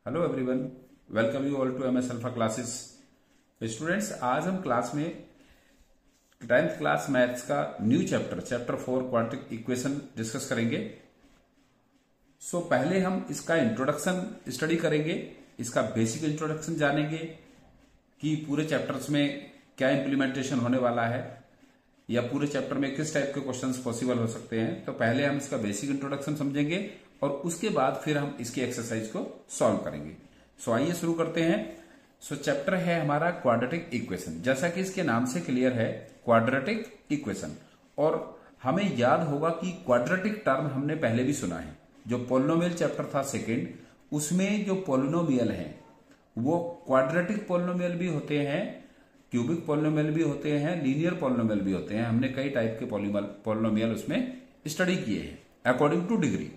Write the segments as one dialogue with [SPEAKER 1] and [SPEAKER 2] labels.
[SPEAKER 1] Hello everyone, welcome you all to MS Alpha Classes. Students, आज हम class में 10th class maths का new chapter 4 quadratic equation discuss करेंगे। So पहले हम इसका इंट्रोडक्शन स्टडी करेंगे, इसका बेसिक इंट्रोडक्शन जानेंगे कि पूरे चैप्टर्स में क्या इंप्लीमेंटेशन होने वाला है या पूरे चैप्टर में किस टाइप के क्वेश्चंस पॉसिबल हो सकते हैं। तो पहले हम इसका बेसिक इंट्रोडक्शन समझेंगे और उसके बाद फिर हम इसकी एक्सरसाइज को सॉल्व करेंगे। सो आइए शुरू करते हैं। सो चैप्टर है हमारा क्वाड्रेटिक इक्वेशन। जैसा कि इसके नाम से क्लियर है, क्वाड्रेटिक इक्वेशन। और हमें याद होगा कि क्वाड्रेटिक टर्म हमने पहले भी सुना है। जो पोलिनोमियल चैप्टर था सेकेंड, उसमें जो पोलिनोमियल है वो क्वाड्रेटिक पोलिनोमियल भी होते हैं, क्यूबिक पोलिनोमियल भी होते हैं, लीनियर पोलिनोमियल भी होते हैं। हमने कई टाइप के पोलिनोमियल उसमें स्टडी किए हैं अकॉर्डिंग टू डिग्री।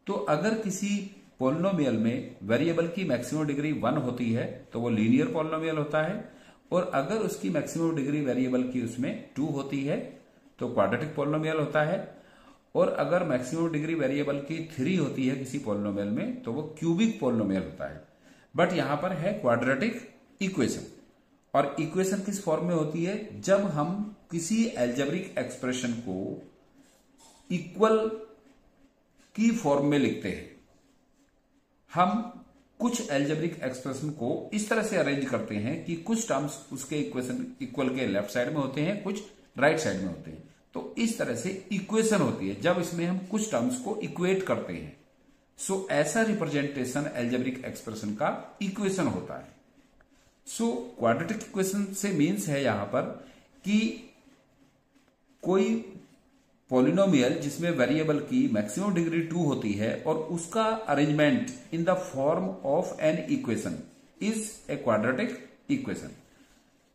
[SPEAKER 1] तो अगर किसी पोलिनोमियल में वेरिएबल की मैक्सिमम डिग्री 1 होती है तो वो लीनियर पोलिनोमियल होता है, और अगर उसकी मैक्सिमम डिग्री वेरिएबल की उसमें 2 होती है तो क्वाड्रेटिक पोलिनोमियल होता है, और अगर मैक्सिमम डिग्री वेरिएबल की 3 होती है किसी पोलिनोमियल में तो वो क्यूबिक पोलिनोमियल होता है। बट यहां पर है क्वाड्रेटिक इक्वेशन। और इक्वेशन किस फॉर्म में होती है? जब हम किसी एल्जेब्रिक एक्सप्रेशन को इक्वल की फॉर्म में लिखते हैं। हम कुछ एल्जेब्रिक एक्सप्रेशन को इस तरह से अरेंज करते हैं कि कुछ टर्म्स उसके इक्वेशन इक्वल के लेफ्ट साइड में होते हैं, कुछ राइट साइड में होते हैं। तो इस तरह से इक्वेशन होती है जब इसमें हम कुछ टर्म्स को इक्वेट करते हैं। सो ऐसा रिप्रेजेंटेशन एल्जेब्रिक एक्सप्रेशन का इक्वेशन होता है। सो क्वाड्रेटिक इक्वेशन से मीन्स है यहां पर कि कोई पोलिनोमियल जिसमें वेरिएबल की मैक्सिमम डिग्री 2 होती है और उसका arrangement in the form of an equation is a quadratic equation.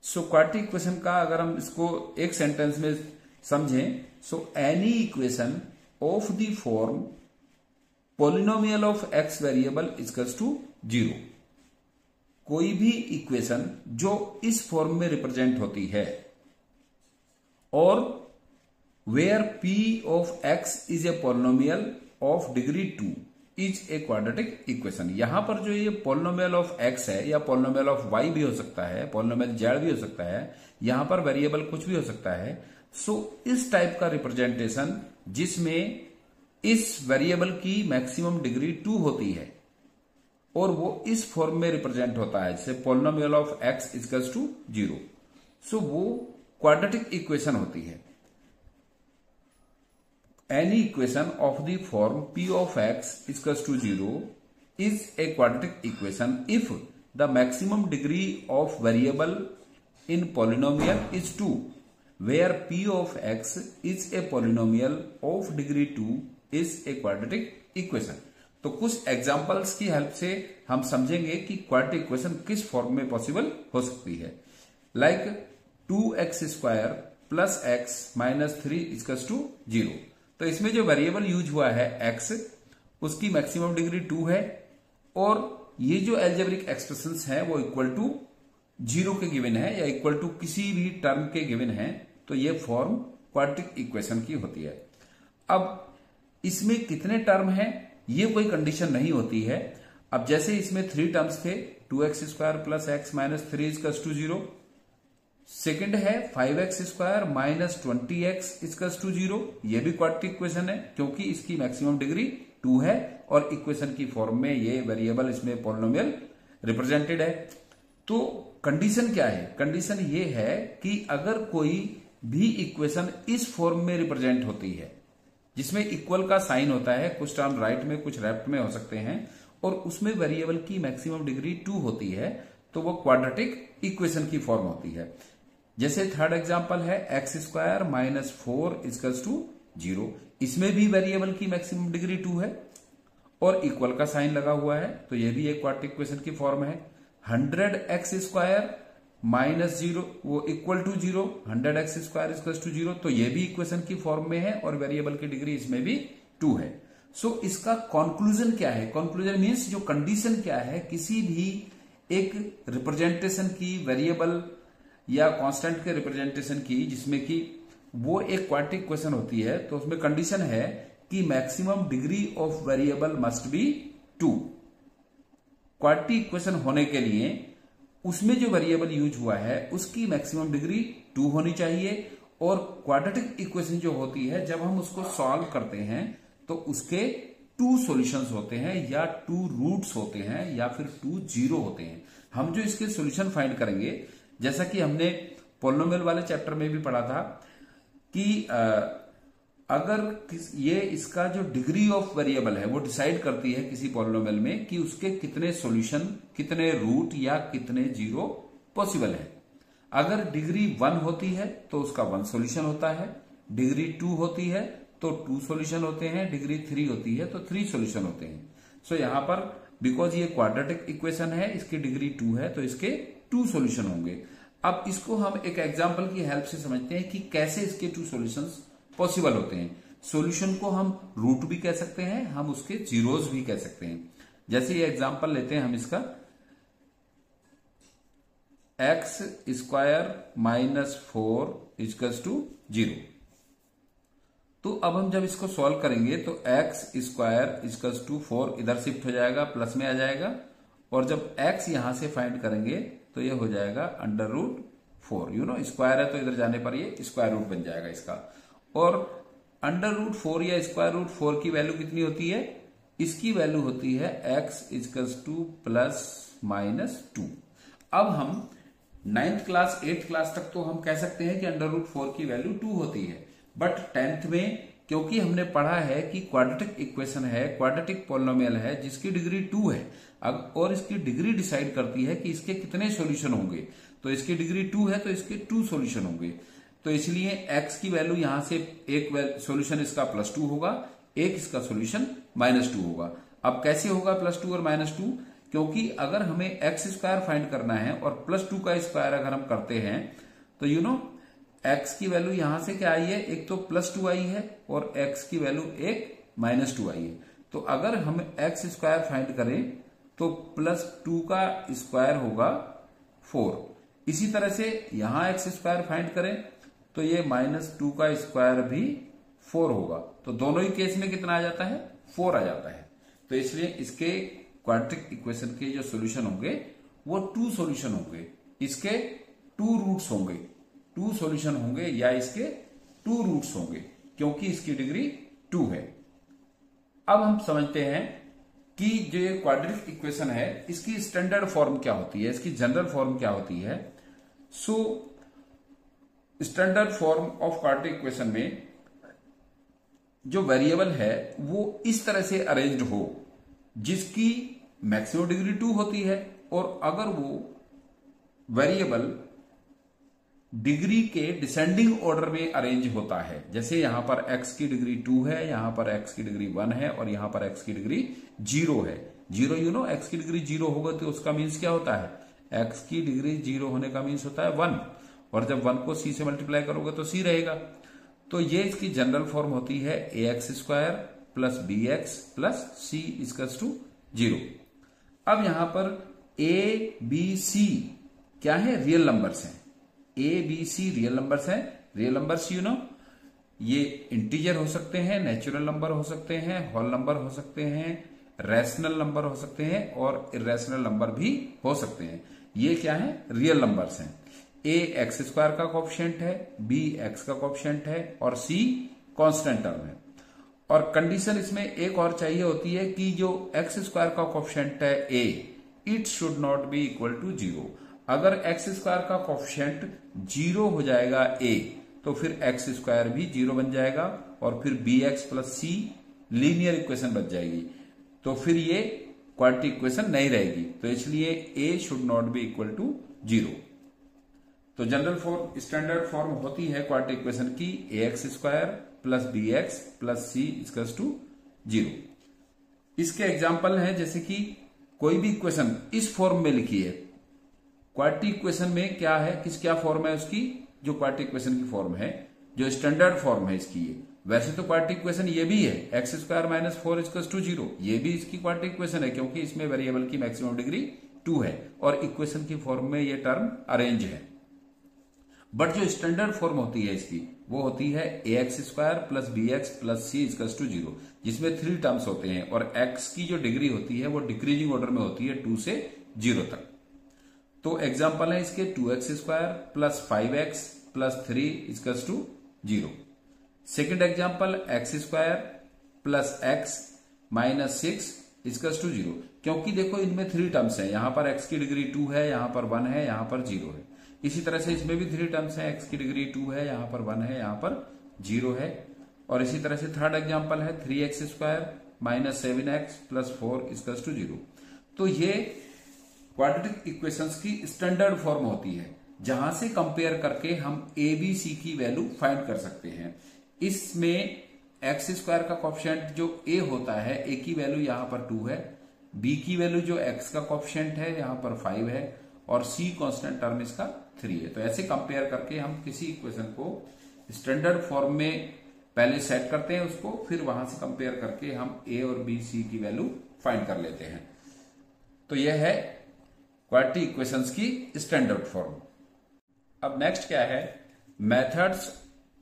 [SPEAKER 1] So quadratic equation का अगर हम इसको एक सेंटेंस में समझें, so any equation of the form polynomial of x variable equals to 0। कोई भी इक्वेशन जो इस फॉर्म में रिप्रेजेंट होती है और where p of x is a polynomial of degree 2 is a quadratic equation। यहां पर जो ये polynomial of x है या polynomial of y भी हो सकता है, polynomial z भी हो सकता है, यहां पर वेरिएबल कुछ भी हो सकता है। सो इस टाइप का रिप्रेजेंटेशन जिसमें इस वेरिएबल की मैक्सिमम डिग्री 2 होती है और वो इस फॉर्म में रिप्रेजेंट होता है, जैसे polynomial of x equals to 0। So वो क्वाड्रेटिक इक्वेशन होती है। Any equation of the form p of x equals to 0 is a quadratic equation if the maximum degree of variable in polynomial is 2, where p of x is a polynomial of degree 2 is a quadratic equation। तो कुछ examples की help से हम समझेंगे कि quadratic equation किस form में possible हो सकती है। Like 2x² plus x minus 3 equals to 0। तो इसमें जो वेरिएबल यूज हुआ है x, उसकी मैक्सिमम डिग्री 2 है, और ये जो एल्जेब्रिक एक्सप्रेशंस हैं वो इक्वल टू 0 के गिवन है या इक्वल टू किसी भी टर्म के गिवन है। तो ये फॉर्म क्वाड्रेटिक इक्वेशन की होती है। अब इसमें कितने टर्म हैं ये कोई कंडीशन नहीं होती है। अब जैसे इसमें 3 टर्म्स थे, 2x² plus x minus 3 equals to 0। Second है 5x² minus 20x equals to 0। ये भी क्वाड्रेटिक इक्वेशन है क्योंकि इसकी मैक्सिमम डिग्री 2 है और इक्वेशन की फॉर्म में ये वेरिएबल इसमें पोलिनोमियल रिप्रेजेंटेड है। तो कंडीशन क्या है? कंडीशन ये है कि अगर कोई भी इक्वेशन इस फॉर्म में रिप्रेजेंट होती है जिसमें इक्वल का साइन होता है, कुछ टर्म राइट में कुछ लेफ्ट में हो सकते हैं, और उसमें वेरिएबल की मैक्सिमम डिग्री 2 होती है, तो वो क्वाड्रेटिक इक्वेशन की फॉर्म होती है। जैसे थर्ड एग्जांपल है x² माइनस 4 इक्वल्स टू 0। इसमें भी वेरिएबल की मैक्सिमम डिग्री 2 है और इक्वल का साइन लगा हुआ है, तो ये भी एक क्वाड्रेटिक इक्वेशन की फॉर्म है। 100x² माइनस 0 वो equal to 0, 100x² equals to 0, तो ये भी इक्वेशन की फॉर्म में है और वेरिएबल की डिग्री इसमें भी 2 है। सो इसका कंक्लूजन क्या है? कंक्लूजन मीन्स जो कंडीशन क्या है किसी भी एक रिप्रेजेंटेशन की, वेरिएबल या कांस्टेंट के रिप्रेजेंटेशन की, जिसमें कि वो एक क्वाड्रेटिक इक्वेशन होती है, तो उसमें कंडीशन है कि maximum degree of variable must be 2। Quadratic equation होने के लिए उसमें जो वेरिएबल यूज हुआ है उसकी मैक्सिमम डिग्री 2 होनी चाहिए। और क्वाड्रेटिक इक्वेशन जो होती है जब हम उसको सॉल्व करते हैं तो उसके 2 सॉल्यूशंस होते हैं या 2 रूट्स होते हैं या फिर 2 जीरो होते हैं। हम जो इसके सॉल्यूशन फाइंड करेंगे, जैसा कि हमने पॉलिनोमियल वाले चैप्टर में भी पढ़ा था कि अगर ये इसका जो डिग्री ऑफ वेरिएबल है वो डिसाइड करती है किसी पॉलिनोमियल में कि उसके कितने सॉल्यूशन, कितने रूट या कितने जीरो पॉसिबल है। अगर डिग्री 1 होती है तो उसका 1 सॉल्यूशन होता है, डिग्री 2 होती है तो 2 सॉल्यूशन होते हैं, डिग्री 3 होती है तो 3 सॉल्यूशन होते हैं। सो यहां पर बिकॉज ये क्वाड्रेटिक इक्वेशन है, इसकी डिग्री 2 है तो इसके 2 सॉल्यूशन होंगे। अब इसको हम एक एग्जांपल की हेल्प से समझते हैं कि कैसे इसके 2 सॉल्यूशंस पॉसिबल होते हैं। सॉल्यूशन को हम रूट भी कह सकते हैं, हम उसके जीरोस भी कह सकते हैं। जैसे ये एग्जांपल लेते हैं हम इसका, x square minus 4 equals to 0। तो अब हम जब इसको सॉल्व करेंगे तो एक्स स्क्वायर इक्वल्स टू 4 इधर शिफ्ट हो जाएगा, प्लस में आ जाएगा, और जब एक्स यहां से फाइंड करेंगे तो ये हो जाएगा अंडर रूट 4। स्क्वायर है तो इधर जाने पर ये स्क्वायर रूट बन जाएगा इसका। और अंडर रूट 4 या स्क्वायर रूट 4 की वैल्यू कितनी होती है? इसकी वैल्यू होती है x equals two plus minus 2। अब हम 9th क्लास 8th क्लास तक तो हम कह सकते हैं कि अंडर रूट 4 की वैल्यू 2 होती है, बट 10th में क्योंकि हमने पढ़ा है कि क्वाड्रेटिक इक्वेशन है, क्वाड्रेटिक पॉलिनोमियल है जिसकी डिग्री 2 है और इसकी डिग्री डिसाइड करती है कि इसके कितने सॉल्यूशन होंगे। तो इसकी डिग्री 2 है तो इसके 2 सॉल्यूशन होंगे। तो इसलिए x की वैल्यू यहां से एक सॉल्यूशन इसका +2 होगा, एक इसका सॉल्यूशन -2 होगा। अब कैसे होगा +2 और -2? क्योंकि अगर हमें एक्स स्क्वायर फाइंड करना है और +2 का स्क्वायर अगर हम करते हैं तो एक्स की वैल्यू यहां से क्या आई है? एक तो +2 आई है और एक्स की वैल्यू एक -2 आई है। तो अगर हम एक्स स्क्वायर फाइंड करें तो +2 का स्क्वायर होगा 4। इसी तरह से यहां एक्स स्क्वायर फाइंड करें तो ये -2 का स्क्वायर भी 4 होगा। तो दोनों ही केस में कितना आ जाता है? 4 आ जाता है। तो इसलिए इसके क्वाड्रेटिक इक्वेशन के जो सॉल्यूशन होंगे वो 2 सॉल्यूशन होंगे, इसके 2 रूट्स होंगे, 2 सॉल्यूशन होंगे या इसके 2 रूट्स होंगे क्योंकि इसकी डिग्री 2 है। अब हम समझते हैं कि जो ये क्वाड्रेटिक इक्वेशन है इसकी स्टैंडर्ड फॉर्म क्या होती है, इसकी जनरल फॉर्म क्या होती है। So standard form of quadratic equation में जो वेरिएबल है वो इस तरह से अरेंज्ड हो जिसकी मैक्सिमम डिग्री 2 होती है, और अगर वो वेरिएबल डिग्री के डिसेंडिंग ऑर्डर में अरेंज होता है, जैसे यहां पर x की डिग्री 2 है, यहां पर x की डिग्री 1 है और यहां पर x की डिग्री 0 है। 0 x की डिग्री 0 होगा तो उसका मीन्स क्या होता है? x की डिग्री 0 होने का मीन्स होता है 1, और जब 1 को c से मल्टीप्लाई करोगे तो c रहेगा। तो ये इसकी जनरल फॉर्म होती है ax square plus bx plus c equals to 0। अब यहां पर a b c क्या है? रियल नंबर्स हैं। a b c real numbers हैं। रियल नंबर्स ये इंटीजर हो सकते हैं, नेचुरल नंबर हो सकते हैं, होल नंबर हो सकते हैं, रैशनल नंबर हो सकते हैं और इरेशनल नंबर भी हो सकते हैं। ये क्या है? रियल नंबर्स हैं। a एक्स स्क्वायर का कोएफिशिएंट है, b x का कोएफिशिएंट है और c कांस्टेंट टर्म है। और कंडीशन इसमें एक और चाहिए होती है कि जो एक्स स्क्वायर का कोएफिशिएंट है a, it should not be equal to 0। अगर एक्स स्क्वायर का कोएफिशिएंट 0 हो जाएगा a तो फिर एक्स स्क्वायर भी 0 बन जाएगा और फिर bx plus c linear equation बन जाएगी। तो फिर ये क्वाड्रेटिक इक्वेशन नहीं रहेगी। तो इसलिए a should not be equal to 0। तो जनरल फॉर्म, स्टैंडर्ड फॉर्म होती है क्वाड्रेटिक इक्वेशन की ax square plus bx plus c equals to 0। इसके एग्जाम्पल हैं जैसे कि कोई भी इक्वेशन इस फॉर्म में लिखी है। क्वाड्रेटिक इक्वेशन में क्या है, क्या फॉर्म है उसकी? जो क्वाड्रेटिक इक्वेशन की फॉर्म है, जो स्टैंडर्ड फॉर्म है इसकी ये। वैसे तो क्वाड्रेटिक इक्वेशन ये भी है, x square minus 4 equals to 0, ये भी इसकी क्वाड्रेटिक इक्वेशन है क्योंकि इसमें वेरिएबल की मैक्सिमम डिग्री 2 है और इक्वेशन की फॉर्म में ये टर्म अरेंज है। बट जो स्टैंडर्ड फॉर्म होती है इसकी वो होती है ax² plus bx plus c equals to 0, जिसमें 3 टर्म्स होते हैं और x की जो डिग्री होती है वो डिक्रीजिंग ऑर्डर में होती है 2 से 0 तक। तो एग्जाम्पल है इसके 2x² plus 5x plus 3 equals to 0। Second example x² plus x minus 6 equals to 0, क्योंकि देखो इनमें 3 टर्म्स हैं, यहां पर x की डिग्री 2 है, यहां पर 1 है, यहां पर 0 है। इसी तरह से इसमें भी 3 टर्म्स हैं, x की डिग्री 2 है, यहां पर 1 है, यहां पर 0 है। और इसी तरह से थर्ड एग्जाम्पल है 3x² minus 7x plus 4 equals to 0। तो ये क्वाड्रेटिक इक्वेशंस की स्टैंडर्ड फॉर्म होती है, जहां से कंपेयर करके हम ए बी सी की वैल्यू फाइंड कर सकते हैं। इसमें x² का कोएफिशिएंट जो a होता है, a की वैल्यू यहां पर 2 है, b की वैल्यू जो x का कोएफिशिएंट है यहां पर 5 है और c कांस्टेंट टर्म इसका 3 है। तो ऐसे कंपेयर करके हम किसी इक्वेशन को स्टैंडर्ड फॉर्म में पहले सेट करते हैं उसको, फिर वहां से कंपेयर करके हम a और b c की वैल्यू फाइंड कर लेते हैं। तो यह है क्वाड्रेटिक इक्वेशंस की स्टैंडर्ड फॉर्म। अब नेक्स्ट क्या है, methods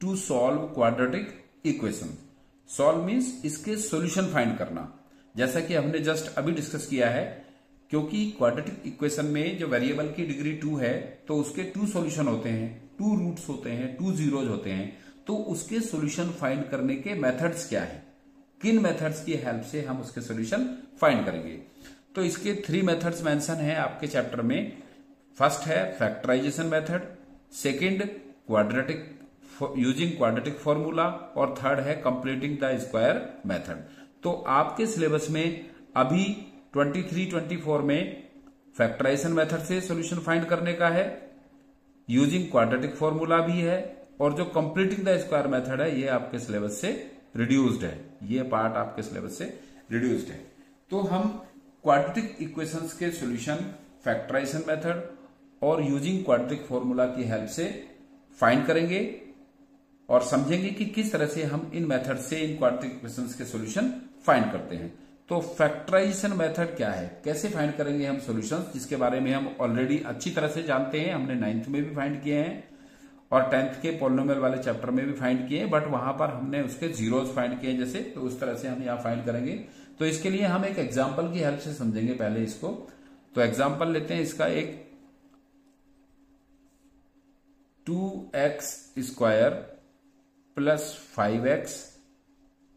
[SPEAKER 1] to solve quadratic equation. Solve means इसके सॉल्यूशन फाइंड करना, जैसा कि हमने जस्ट अभी डिस्कस किया है। क्योंकि क्वाड्रेटिक इक्वेशन में जो वेरिएबल की डिग्री 2 है तो उसके 2 सॉल्यूशन होते हैं, 2 रूट्स होते हैं, 2 जीरोज होते हैं। तो उसके सॉल्यूशन फाइंड करने के मेथड्स क्या है, किन मेथड्स की हेल्प से हम उसके सॉल्यूशन फाइंड करेंगे। तो इसके 3 मेथड्स मेंशन हैं आपके चैप्टर में। फर्स्ट है factorization method, second quadratic using quadratic formula और थर्ड है कंप्लीटिंग द स्क्वायर मेथड। तो आपके सिलेबस में अभी 23-24 में फैक्टराइजेशन मेथड से सॉल्यूशन फाइंड करने का है, यूजिंग क्वाड्रेटिक फॉर्मूला भी है, और जो कंप्लीटिंग द स्क्वायर मेथड है ये आपके सिलेबस से रिड्यूस्ड है, ये पार्ट आपके सिलेबस से रिड्यूस्ड है। तो हम क्वाड्रेटिक इक्वेशंस के सॉल्यूशन फैक्टराइजेशन मेथड और यूजिंग क्वाड्रेटिक फॉर्मूला की हेल्प से फाइंड करेंगे और समझेंगे कि किस तरह से हम इन मेथड से इन क्वाड्रेटिक इक्वेशंस के सॉल्यूशन फाइंड करते हैं। तो फैक्टराइजेशन मेथड क्या है, कैसे फाइंड करेंगे हम सॉल्यूशंस, जिसके बारे में हम ऑलरेडी अच्छी तरह से जानते हैं। हमने 9th में भी फाइंड किए हैं और 10th के पॉलिनोमियल वाले चैप्टर में भी फाइंड किए हैं, बट वहां पर हमने उसके जीरोज फाइंड किए जैसे, तो उस तरह से हम यहाँ फाइंड करेंगे। तो इसके लिए हम एक एग्जाम्पल की हेल्प से समझेंगे पहले इसको। तो एग्जाम्पल लेते हैं इसका एक 2x² plus 5x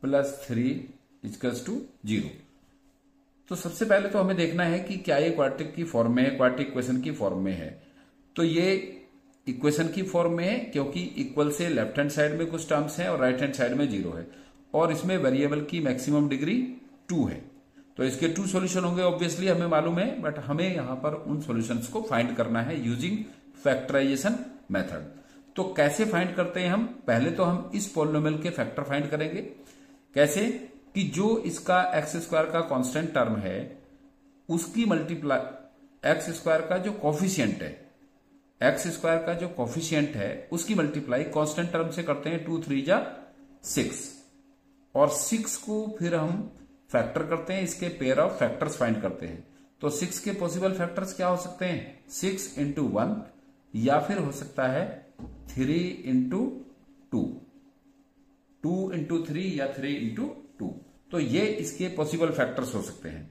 [SPEAKER 1] plus 3 equals to 0। तो सबसे पहले तो हमें देखना है कि क्या ये क्वाड्रेटिक की फॉर्म में है, क्वाड्रेटिक इक्वेशन की फॉर्म में है। तो ये इक्वेशन की फॉर्म में है क्योंकि इक्वल से लेफ्ट हैंड साइड में कुछ टर्म्स हैं और राइट हैंड साइड में 0 है, और इसमें वेरिएबल की मैक्सिमम डिग्री 2 है। तो इसके 2 सॉल्यूशन होंगे ऑब्वियसली, हमें मालूम है, बट हमें यहां पर उन सॉल्यूशंस को फाइंड करना है यूजिंग फैक्टराइजेशन मेथड। तो कैसे फाइंड करते हैं हम, पहले तो हम इस पॉलिनोमियल के फैक्टर फाइंड करेंगे। कैसे कि जो इसका x² का कांस्टेंट टर्म है उसकी मल्टीप्लाई x² का जो कोफिशिएंट है, x² का जो कोफिशिएंट है उसकी मल्टीप्लाई कांस्टेंट टर्म से करते हैं, 2 3 जा 6, और 6 को फिर हम फैक्टर करते हैं, इसके पेयर ऑफ फैक्टर्स फाइंड करते हैं। तो 6 के पॉसिबल फैक्टर्स क्या हो सकते हैं, 6 इंटू 1, या फिर हो सकता है 3 इंटू 2, 2 इंटू 3 या 3 इंटू 2। तो ये इसके पॉसिबल फैक्टर्स हो सकते हैं।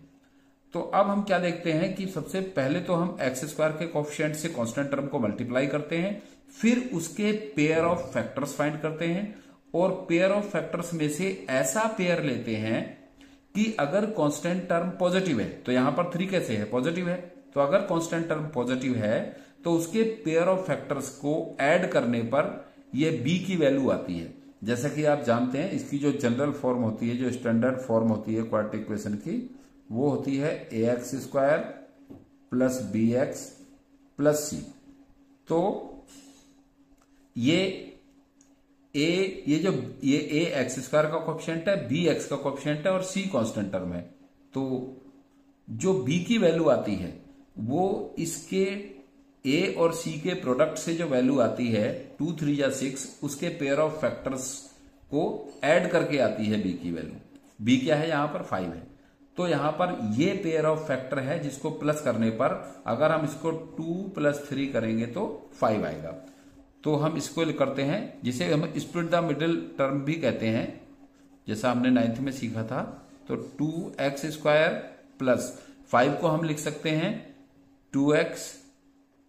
[SPEAKER 1] तो अब हम क्या देखते हैं कि सबसे पहले तो हम x² के कोएफिशिएंट से कांस्टेंट टर्म को मल्टीप्लाई करते हैं, फिर उसके पेयर ऑफ फैक्टर्स फाइंड करते हैं, और पेयर ऑफ फैक्टर्स में से ऐसा पेयर लेते हैं कि अगर कांस्टेंट टर्म पॉजिटिव है, तो यहां पर 3 कैसे है, पॉजिटिव है, तो अगर कांस्टेंट टर्म पॉजिटिव है तो उसके पेयर ऑफ फैक्टर्स को ऐड करने पर ये b की वैल्यू आती है। जैसा कि आप जानते हैं इसकी जो जनरल फॉर्म होती है, जो स्टैंडर्ड फॉर्म होती है क्वाड्रेटिक इक्वेशन की, वो होती है ax² plus bx plus c। तो ये ax² का कोएफिशिएंट है, bx का कोएफिशिएंट है और c कांस्टेंट टर्म है। तो जो b की वैल्यू आती है वो इसके a और c के प्रोडक्ट से जो वैल्यू आती है 2 3 या 6, उसके पेयर ऑफ फैक्टर्स को ऐड करके आती है b की वैल्यू। b क्या है यहां पर 5 है, तो यहां पर ये पेयर ऑफ फैक्टर है जिसको प्लस करने पर अगर हम इसको 2 + 3 करेंगे तो 5 आएगा। तो हम इसको करते हैं, जिसे हम स्प्लिट द मिडिल टर्म भी कहते हैं, जैसा हमने 9th में सीखा था। तो 2x² प्लस 5 को हम लिख सकते हैं 2x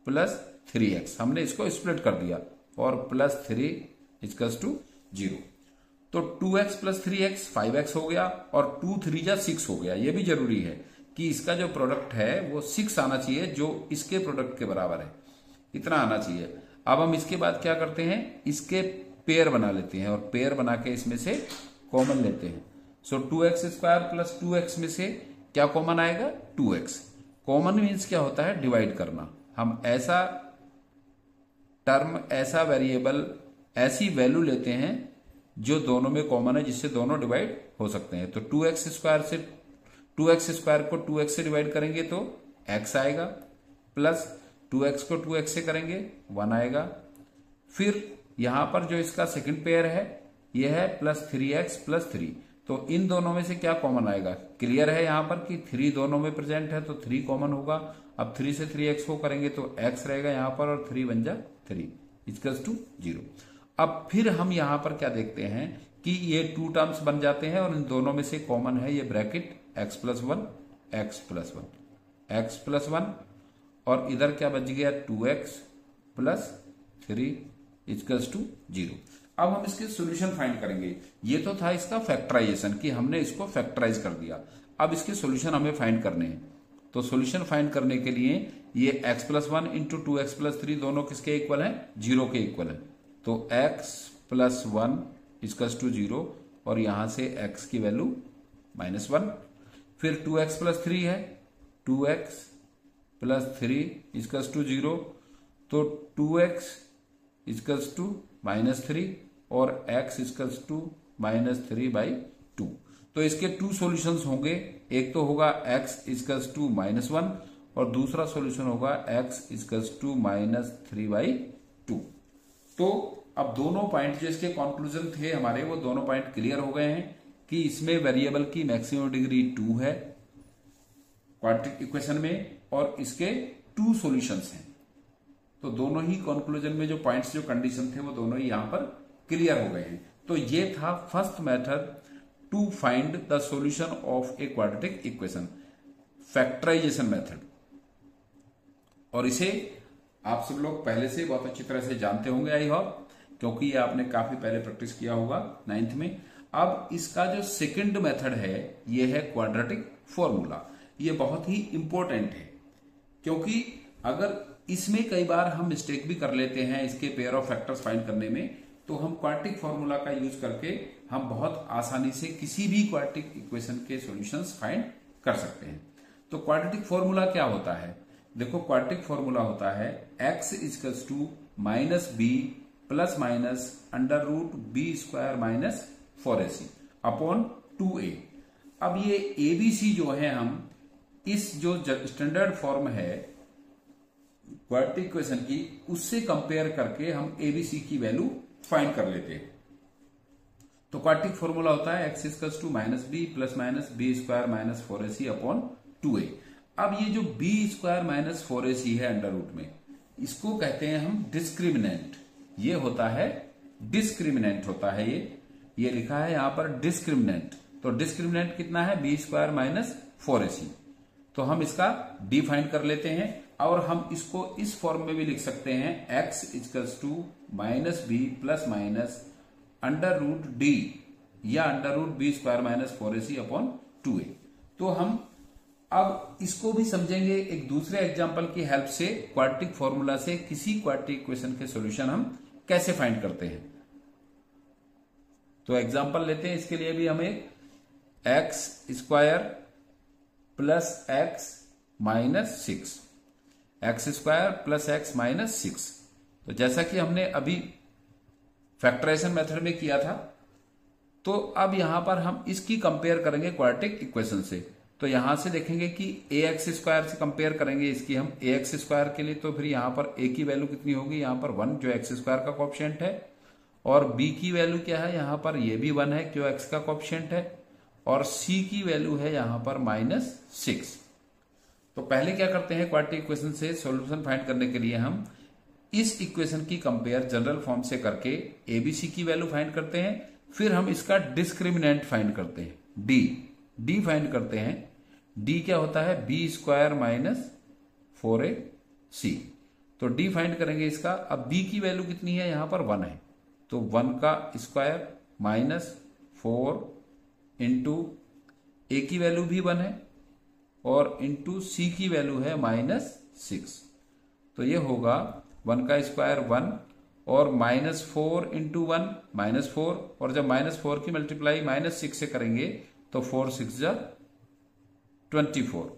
[SPEAKER 1] प्लस 3x। हमने इसको स्प्लिट कर दिया और प्लस 3 इक्वल्स टू 0। तो 2x प्लस 3x 5x हो गया और 2 3 जा 6 हो गया। यह भी जरूरी है कि इसका जो प्रोडक्ट है वो 6 आना चाहिए, जो इसके प्रोडक्ट के बराबर है, इतना आना चाहिए। अब हम इसके बाद क्या करते हैं, इसके पेयर बना लेते हैं और पेयर बना के इसमें से कॉमन लेते हैं। सो 2x² प्लस 2x में से क्या कॉमन आएगा, 2x। कॉमन मीन्स क्या होता है, डिवाइड करना। हम ऐसा टर्म, ऐसा वेरिएबल, ऐसी वैल्यू लेते हैं जो दोनों में कॉमन है, जिससे दोनों डिवाइड हो सकते हैं। तो 2x² से 2x² को 2x से डिवाइड करेंगे तो x आएगा, प्लस 2x को 2x से करेंगे 1 आएगा। फिर यहां पर जो इसका सेकंड पेयर है यह है प्लस 3x प्लस 3। तो इन दोनों में से क्या कॉमन आएगा, क्लियर है यहां पर कि 3 दोनों में प्रेजेंट है तो 3 कॉमन होगा। अब 3 से 3x को करेंगे तो x रहेगा यहां पर और 3 बन जा 3 इक्वल्स टू 0। अब फिर हम यहां पर क्या देखते हैं कि ये 2 टर्म्स बन जाते हैं और इन दोनों में से कॉमन है ये bracket x plus 1 x plus 1 x plus 1 और इधर क्या बच गया 2x प्लस 3 इक्वल्स टू 0। अब हम इसके सॉल्यूशन फाइंड करेंगे। ये तो था इसका फैक्टराइजेशन कि हमने इसको फैक्टराइज कर दिया। अब इसके सॉल्यूशन हमें फाइंड करने हैं। तो सॉल्यूशन फाइंड करने के लिए ये x plus 1 into 2x plus 3 दोनों किसके इक्वल है, 0 के इक्वल है। तो x प्लस 1 इक्वल्स टू 0 और यहां से x की वैल्यू -1। फिर 2x प्लस 3 है, 2x प्लस 3 इक्वल्स टू 0। तो 2x इक्वल्स टू -3 और x इक्वल्स टू -3/2। तो इसके 2 सॉल्यूशंस होंगे, एक तो होगा x इक्वल्स टू -1 और दूसरा सॉल्यूशन होगा x इक्वल्स टू -3/2। तो अब दोनों पॉइंट जो इसके कंक्लूजन थे हमारे, वो दोनों पॉइंट क्लियर हो गए हैं कि इसमें वेरिएबल की मैक्सिमम डिग्री 2 है क्वाड्रेटिक इक्वेशन में और इसके 2 सॉल्यूशंस हैं। तो दोनों ही कंक्लूजन में जो पॉइंट्स, जो कंडीशन थे, वो दोनों ही यहां पर क्लियर हो गए हैं। तो ये था first method to find the solution of a quadratic equation, factorization method. और इसे आप सब लोग पहले से बहुत अच्छी तरह से जानते होंगे आई होप, क्योंकि ये आपने काफी पहले प्रैक्टिस किया होगा 9th में। अब इसका जो सेकंड मेथड है ये है क्वाड्रेटिक फॉर्मूला। ये बहुत ही इंपॉर्टेंट है क्योंकि अगर इसमें कई बार हम मिस्टेक भी कर लेते हैं इसके पेयर ऑफ फैक्टर्स फाइंड करने में, तो हम क्वाड्रेटिक फॉर्मूला का यूज करके हम बहुत आसानी से किसी भी क्वाड्रेटिक इक्वेशन के सॉल्यूशंस फाइंड कर सकते हैं। तो क्वाड्रेटिक फॉर्मूला क्या होता है, देखो क्वाड्रेटिक फॉर्मूला होता है x equals to -b plus minus under root b² - 4ac upon 2a। अब ये abc जो है, हम इस जो स्टैंडर्ड फॉर्म है क्वाड्रेटिक इक्वेशन की, उससे कंपेयर करके हम एबीसी की वैल्यू फाइंड कर लेते हैं। तो क्वाड्रेटिक फॉर्मूला होता है x equals to -b plus minus b² - 4ac upon 2a। अब ये जो b² - 4ac है अंडर रूट में, इसको कहते हैं हम डिस्क्रिमिनेंट। ये होता है डिस्क्रिमिनेंट होता है, ये लिखा है यहां पर डिस्क्रिमिनेंट। तो डिस्क्रिमिनेंट कितना है, b² - 4ac। तो हम इसका डी फाइंड कर लेते हैं और हम इसको इस फॉर्म में भी लिख सकते हैं x equals to -b plus minus under root d या under root b² - 4ac upon 2a। तो हम अब इसको भी समझेंगे एक दूसरे एग्जांपल की हेल्प से, क्वाड्रेटिक फॉर्मूला से किसी क्वाड्रेटिक इक्वेशन के सॉल्यूशन हम कैसे फाइंड करते हैं। तो एग्जांपल लेते हैं, इसके लिए भी हमें x² plus x - 6, x² plus x - 6। तो जैसा कि हमने अभी फैक्टराइजेशन मेथड में किया था, तो अब यहां पर हम इसकी कंपेयर करेंगे क्वाड्रेटिक इक्वेशन से। तो यहां से देखेंगे कि ax² से कंपेयर करेंगे इसकी हम ax² के लिए, तो फिर यहां पर a की वैल्यू कितनी होगी, यहां पर 1 जो x² का कोएफिशिएंट है, और b की वैल्यू क्या है, यहां पर ये भी 1 है क्यों x का कोएफिशिएंट है, और c की वैल्यू है यहां पर -6। तो पहले क्या करते हैं, क्वाड्रेटिक इक्वेशन से सॉल्यूशन फाइंड करने के लिए हम इस इक्वेशन की कंपेयर जनरल फॉर्म से करके एबीसी की वैल्यू फाइंड करते हैं, फिर हम इसका डिस्क्रिमिनेंट फाइंड करते हैं, डी फाइंड करते हैं। डी क्या होता है, बी स्क्वायर माइनस 4ac। तो डी फाइंड करेंगे इसका। अब बी की वैल्यू कितनी है, यहां पर 1 है, तो 1 का स्क्वायर माइनस 4 इंटू ए की वैल्यू भी 1 है और इंटू सी की वैल्यू है -6। तो ये होगा 1 का स्क्वायर 1 और -4 इंटू 1 -4, और जब -4 की मल्टीप्लाई -6 से करेंगे तो 4 6 जा 24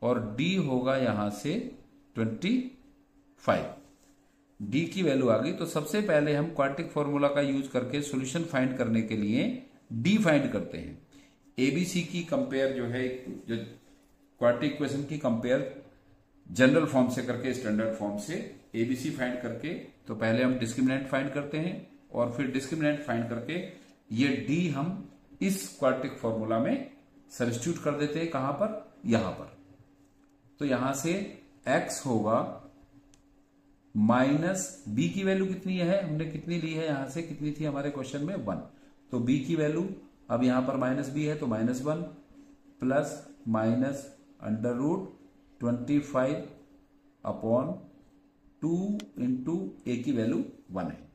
[SPEAKER 1] और डी होगा यहां से 25। डी की वैल्यू आ गई। तो सबसे पहले हम क्वाड्रेटिक फॉर्मूला का यूज करके सॉल्यूशन फाइंड करने के लिए डी फाइंड करते हैं। एबीसी की कंपेयर जो है, जो क्वाड्रेटिक इक्वेशन की कंपेयर जनरल फॉर्म से करके स्टैंडर्ड फॉर्म से एबीसी फाइंड करके, तो पहले हम डिस्क्रिमिनेंट फाइंड करते हैं और फिर डिस्क्रिमिनेंट फाइंड करके ये डी हम इस क्वाड्रेटिक फॉर्मूला में सब्स्टिट्यूट कर देते हैं। कहां पर, यहां पर। तो यहां से x होगा माइनस बी की वैल्यू कितनी है, हमने कितनी ली है, यहां से कितनी थी हमारे क्वेश्चन में 1। तो बी की वैल्यू, अब यहां पर -b है तो -1 प्लस माइनस √25 अपॉन 2 इंटू ए की वैल्यू 1 है।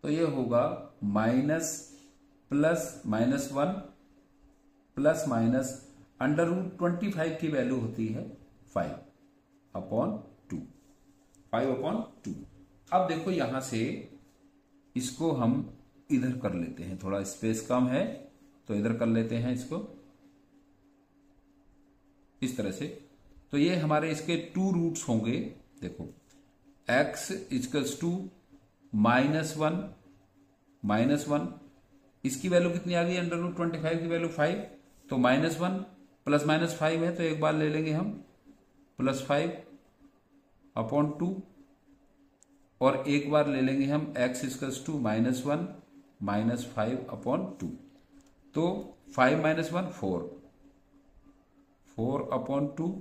[SPEAKER 1] तो ये होगा माइनस प्लस -1 प्लस माइनस √25 की वैल्यू होती है 5 अपॉन 2। अब देखो यहां से इसको हम इधर कर लेते हैं, थोड़ा स्पेस कम है तो इधर कर लेते हैं इसको इस तरह से। तो ये हमारे इसके 2 रूट्स होंगे। देखो x इक्वल्स टू -1, इसकी वैल्यू कितनी आ गई, √25 की वैल्यू 5, तो -1 प्लस -5 है तो एक बार ले लेंगे हम +5 अपॉन 2, और एक बार ले लेंगे हम x इक्वल्स टू -1 -5 अपॉन 2। तो 5 - 1 4 अपॉन 2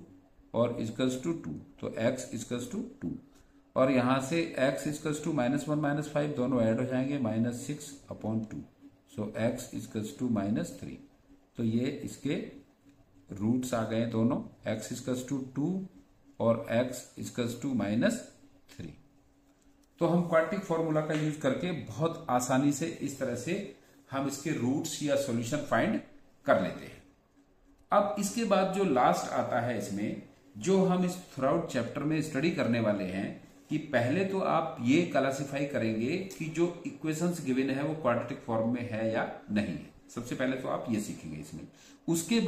[SPEAKER 1] और इक्वल्स टू 2, तो x इक्वल्स टू 2, और यहां से x इक्वल्स टू -1 -5 दोनों ऐड हो जाएंगे -6 upon 2, so x equals to -3। तो ये इसके रूट्स आ गए दोनों, x इक्वल्स टू 2 और x इक्वल्स टू -3। तो हम क्वाड्रेटिक फॉर्मूला का यूज करके बहुत आसानी से इस तरह से हम इसके रूट्स या सॉल्यूशन फाइंड कर लेते हैं। अब इसके बाद जो लास्ट आता है इसमें, जो हम इस थ्रूआउट चैप्टर में स्टडी करने वाले हैं, कि पहले तो आप ये क्लासिफाई करेंगे कि जो इक्वेशंस गिवन है वो क्वाड्रेटिक फॉर्म में है या नहीं है। सबसे पहले तो आप ये सीखेंगे इसमें। उसके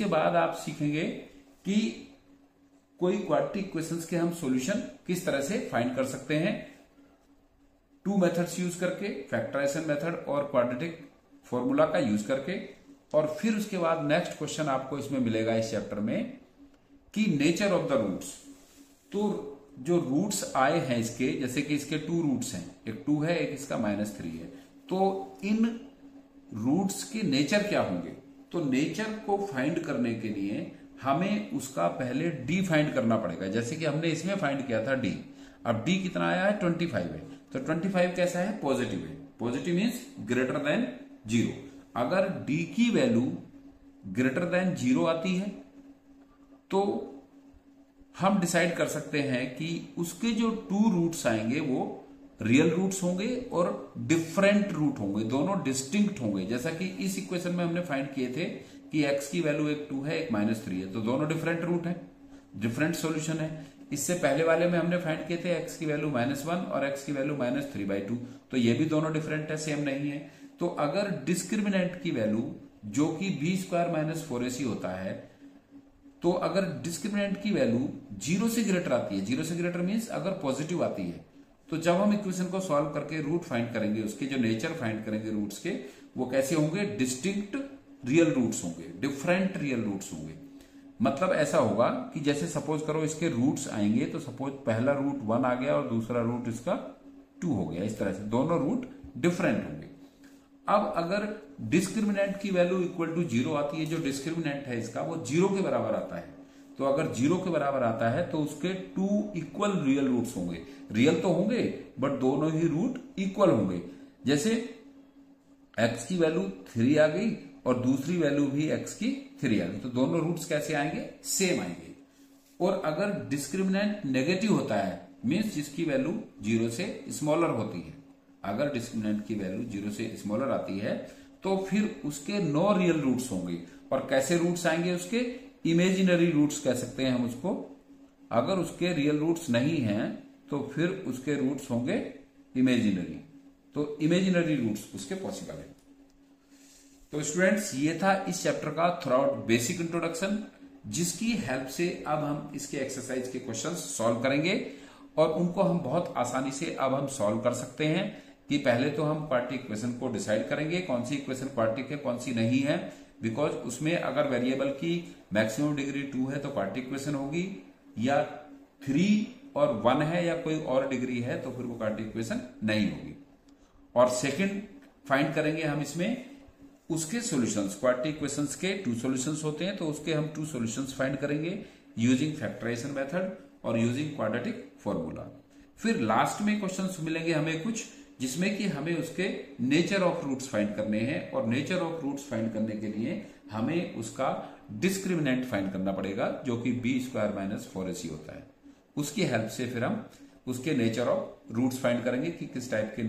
[SPEAKER 1] बाद आप सीखेंगे कि कोई क्वाड्रेटिक इक्वेशंस के हम सॉल्यूशन किस तरह से फाइंड कर सकते हैं, 2 मेथड्स यूज करके, फैक्टराइजेशन मेथड और क्वाड्रेटिक फॉर्मूला का यूज करके। और फिर उसके बाद नेक्स्ट क्वेश्चन आपको इसमें मिलेगा इस चैप्टर में कि नेचर ऑफ द रूट्स। तो जो रूट्स आए हैं इसके, जैसे कि इसके 2 रूट्स हैं, एक 2 है एक इसका -3 है, तो इन रूट्स के नेचर क्या होंगे। तो नेचर को फाइंड करने के लिए हमें उसका पहले डी फाइंड करना पड़ेगा, जैसे कि हमने इसमें फाइंड किया था डी। अब डी कितना आया है, 25 है, तो 25 कैसा है, पॉजिटिव है। Positive means greater than 0। अगर डी की वैल्यू ग्रेटर देन 0 आती है तो हम डिसाइड कर सकते हैं कि उसके जो 2 रूट्स आएंगे वो रियल रूट्स होंगे और डिफरेंट रूट होंगे, दोनों डिस्टिंक्ट होंगे। जैसा कि इस इक्वेशन में हमने फाइंड किए थे कि x की वैल्यू एक 2 है एक -3 है, तो दोनों डिफरेंट रूट है, डिफरेंट सॉल्यूशन है। इससे पहले वाले में हमने फाइंड किए थे x की वैल्यू -1 और x की वैल्यू -3/2, तो ये भी दोनों डिफरेंट है, सेम नहीं है। तो अगर डिस्क्रिमिनेंट की वैल्यू जो कि b² - 4ac होता है, तो अगर डिस्क्रिमिनेंट की वैल्यू 0 से ग्रेटर आती है, 0 से ग्रेटर मीन्स अगर पॉजिटिव आती है, तो जब हम इक्वेशन को सॉल्व करके रूट फाइंड करेंगे, उसके जो नेचर फाइंड करेंगे रूट्स के, वो कैसे होंगे, डिस्टिंक्ट रियल रूट्स होंगे, डिफरेंट रियल रूट्स होंगे। मतलब ऐसा होगा कि जैसे सपोज करो इसके रूट्स आएंगे, तो सपोज पहला रूट 1 आ गया और दूसरा रूट इसका 2 हो गया, इस तरह से दोनों रूट डिफरेंट होंगे। अब अगर डिस्क्रिमिनेंट की वैल्यू इक्वल टू 0 आती है, जो डिस्क्रिमिनेंट है इसका वो 0 के बराबर आता है, तो अगर 0 के बराबर आता है तो उसके 2 इक्वल रियल रूट्स होंगे। रियल तो होंगे बट दोनों ही रूट इक्वल होंगे। जैसे x की वैल्यू 3 आ गई और दूसरी वैल्यू भी x की 3 आ गई, तो दोनों रूट्स कैसे आएंगे? सेम आएंगे। और अगर डिस्क्रिमिनेंट नेगेटिव होता है, मीन्स जिसकी वैल्यू 0 से स्मॉलर होती है, अगर डिस्क्रिमिनेंट की वैल्यू 0 से स्मॉलर आती है तो फिर उसके नो रियल रूट्स होंगे। और कैसे रूट्स आएंगे उसके? इमेजिनरी रूट्स कह सकते हैं हम उसको। अगर उसके रियल रूट्स नहीं हैं तो फिर उसके रूट्स होंगे इमेजिनरी, तो इमेजिनरी रूट्स उसके पॉसिबल है। तो स्टूडेंट्स, ये था इस चैप्टर का थ्रूआउट बेसिक इंट्रोडक्शन, जिसकी हेल्प से अब हम इसके एक्सरसाइज के क्वेश्चंस सॉल्व करेंगे और उनको हम बहुत आसानी से अब हम सॉल्व कर सकते हैं। कि पहले तो हम क्वाड्रेटिक इक्वेशन को डिसाइड करेंगे कौन सी इक्वेशन क्वाड्रेटिक है कौन सी नहीं है, बिकॉज उसमें अगर वेरिएबल की मैक्सिमम डिग्री 2 है तो क्वाड्रेटिक इक्वेशन होगी, या 3 और 1 है या कोई और डिग्री है तो फिर वो क्वाड्रेटिक इक्वेशन नहीं होगी। और सेकंड फाइंड करेंगे हम इसमें उसके सॉल्यूशंस। क्वाड्रेटिक इक्वेशंस के 2 सॉल्यूशंस होते हैं तो उसके हम 2 सॉल्यूशंस फाइंड करेंगे यूजिंग फैक्टराइजेशन मेथड और यूजिंग क्वाड्रेटिक फॉर्मूला। फिर लास्ट में क्वेश्चंस मिलेंगे हमें कुछ जिसमें कि हमें उसके नेचर ऑफ रूट्स फाइंड करने हैं, और नेचर ऑफ रूट्स फाइंड करने के लिए हमें उसका डिस्क्रिमिनेंट फाइंड करना पड़ेगा जो कि b² - 4ac होता है। उसकी हेल्प से फिर हम उसके नेचर ऑफ रूट्स फाइंड करेंगे कि किस टाइप के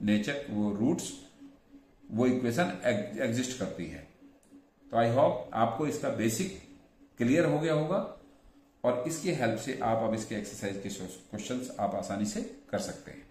[SPEAKER 1] नेचर वो रूट्स वो इक्वेशन एग्जिस्ट करती है। तो आई होप आपको इसका बेसिक क्लियर हो गया होगा और इसकी हेल्प से आप अब इसके एक्सरसाइज के क्वेश्चंस आप आसानी से कर सकते हैं।